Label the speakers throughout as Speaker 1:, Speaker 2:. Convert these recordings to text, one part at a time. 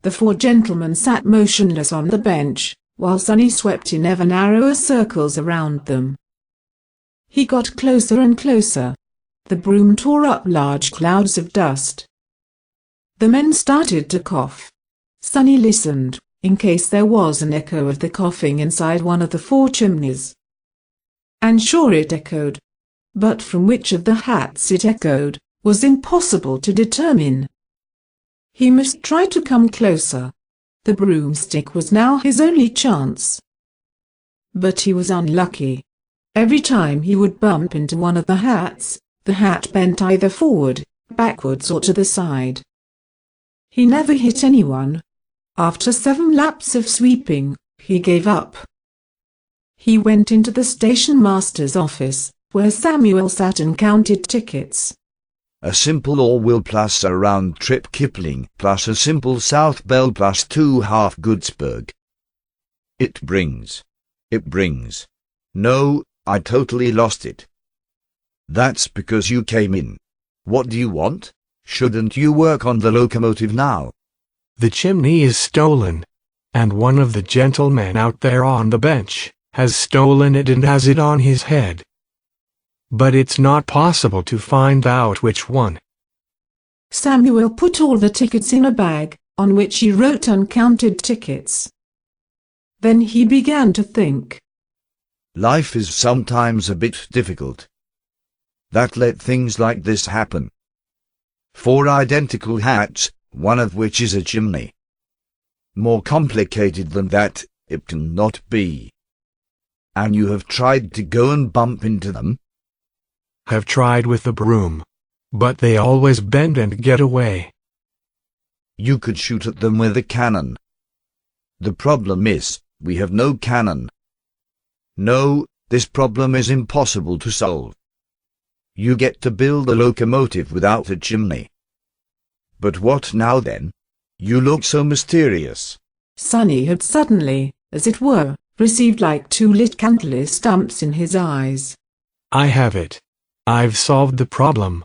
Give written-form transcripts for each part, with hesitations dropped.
Speaker 1: The four gentlemen sat motionless on the bench, while Sonny swept in ever narrower circles around them. He got closer and closer. The broom tore up large clouds of dust. The men started to cough. Sonny listened, in case there was an echo of the coughing inside one of the four chimneys. And sure it echoed. But from which of the hats it echoed was impossible to determine. He must try to come closer. The broomstick was now his only chance. But he was unlucky. Every time he would bump into one of the hats, the hat bent either forward, backwards or to the side. He never hit anyone. After 7 laps of sweeping, he gave up. He went into the station master's office, where Samuel sat and counted tickets.
Speaker 2: A simple all-wheel plus a round-trip Kipling plus a simple South Bell plus 2 half Goodsburg. It brings. No, I totally lost it. That's because you came in. What do you want? Shouldn't you work on the locomotive now?
Speaker 3: The chimney is stolen, and one of the gentlemen out there on the bench has stolen it and has it on his head. But it's not possible to find out which one.
Speaker 1: Samuel put all the tickets in a bag, on which he wrote uncounted tickets. Then he began to think.
Speaker 2: Life is sometimes a bit difficult. That let things like this happen. 4 identical hats, one of which is a chimney. More complicated than that, it cannot be. And you have tried to go and bump into them?
Speaker 3: Have tried with the broom, but they always bend and get away.
Speaker 2: You could shoot at them with a cannon. The problem is, we have no cannon. No, this problem is impossible to solve. You get to build a locomotive without a chimney. But what now then? You look so mysterious.
Speaker 1: Sonny had suddenly, as it were, received like 2 lit candle stumps in his eyes.
Speaker 3: I have it. I've solved the problem.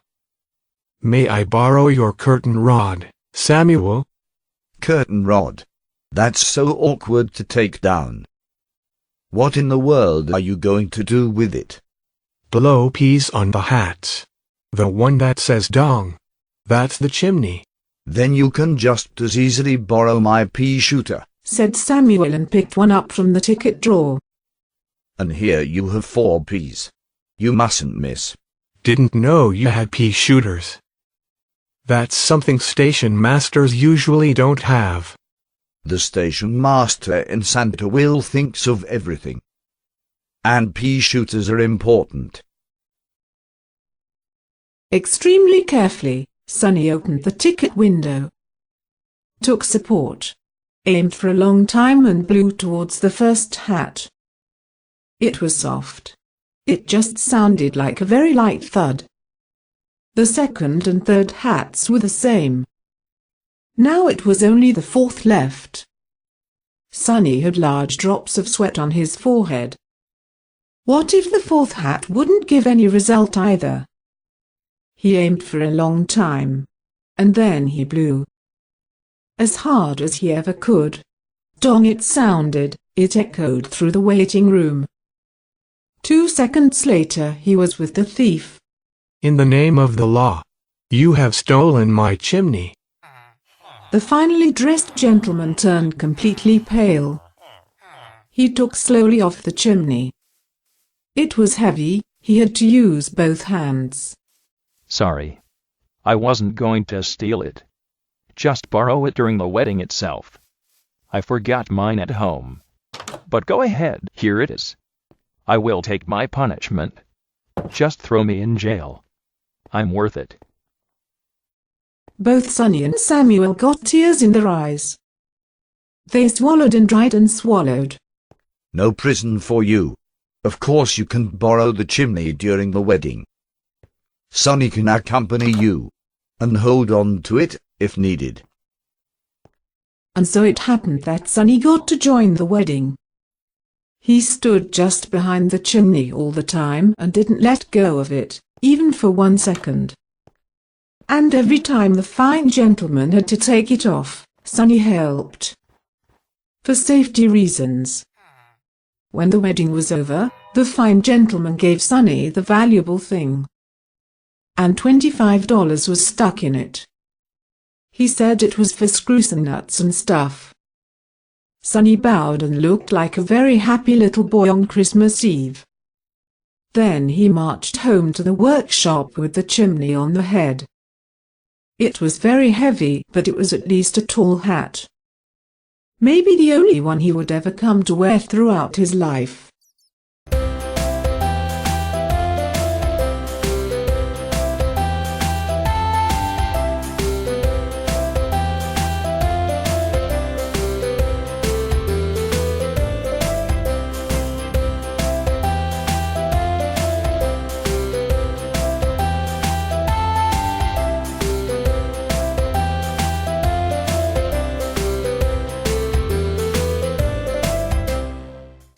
Speaker 3: May I borrow your curtain rod, Samuel?
Speaker 2: Curtain rod? That's so awkward to take down. What in the world are you going to do with it?
Speaker 3: Blow peas on the hats. The one that says dong. That's the chimney.
Speaker 2: Then you can just as easily borrow my pea shooter,
Speaker 1: said Samuel, and picked one up from the ticket drawer.
Speaker 2: And here you have 4 peas. You mustn't miss.
Speaker 3: Didn't know you had pea shooters. That's something station masters usually don't have.
Speaker 2: The station master in Centerville thinks of everything. And pea shooters are important.
Speaker 1: Extremely carefully, Sonny opened the ticket window, took support, aimed for a long time and blew towards the first hat. It was soft. It just sounded like a very light thud. The second and third hats were the same. Now it was only the fourth left. Sonny had large drops of sweat on his forehead. What if the fourth hat wouldn't give any result either? He aimed for a long time, and then he blew. As hard as he ever could. Dong it sounded, it echoed through the waiting room. 2 seconds later he was with the thief.
Speaker 3: In the name of the law, you have stolen my chimney.
Speaker 1: The finely dressed gentleman turned completely pale. He took slowly off the chimney. It was heavy, he had to use both hands.
Speaker 4: Sorry. I wasn't going to steal it. Just borrow it during the wedding itself. I forgot mine at home. But go ahead, here it is. I will take my punishment. Just throw me in jail. I'm worth it.
Speaker 1: Both Sonny and Samuel got tears in their eyes. They swallowed and dried and swallowed.
Speaker 2: No prison for you. Of course you can borrow the chimney during the wedding. Sonny can accompany you, and hold on to it if needed.
Speaker 1: And so it happened that Sonny got to join the wedding. He stood just behind the chimney all the time and didn't let go of it, even for 1 second. And every time the fine gentleman had to take it off, Sonny helped. For safety reasons. When the wedding was over, the fine gentleman gave Sonny the valuable thing. And $25 was stuck in it. He said it was for screws and nuts and stuff. Sonny bowed and looked like a very happy little boy on Christmas Eve. Then he marched home to the workshop with the chimney on the head. It was very heavy, but it was at least a tall hat. Maybe the only one he would ever come to wear throughout his life.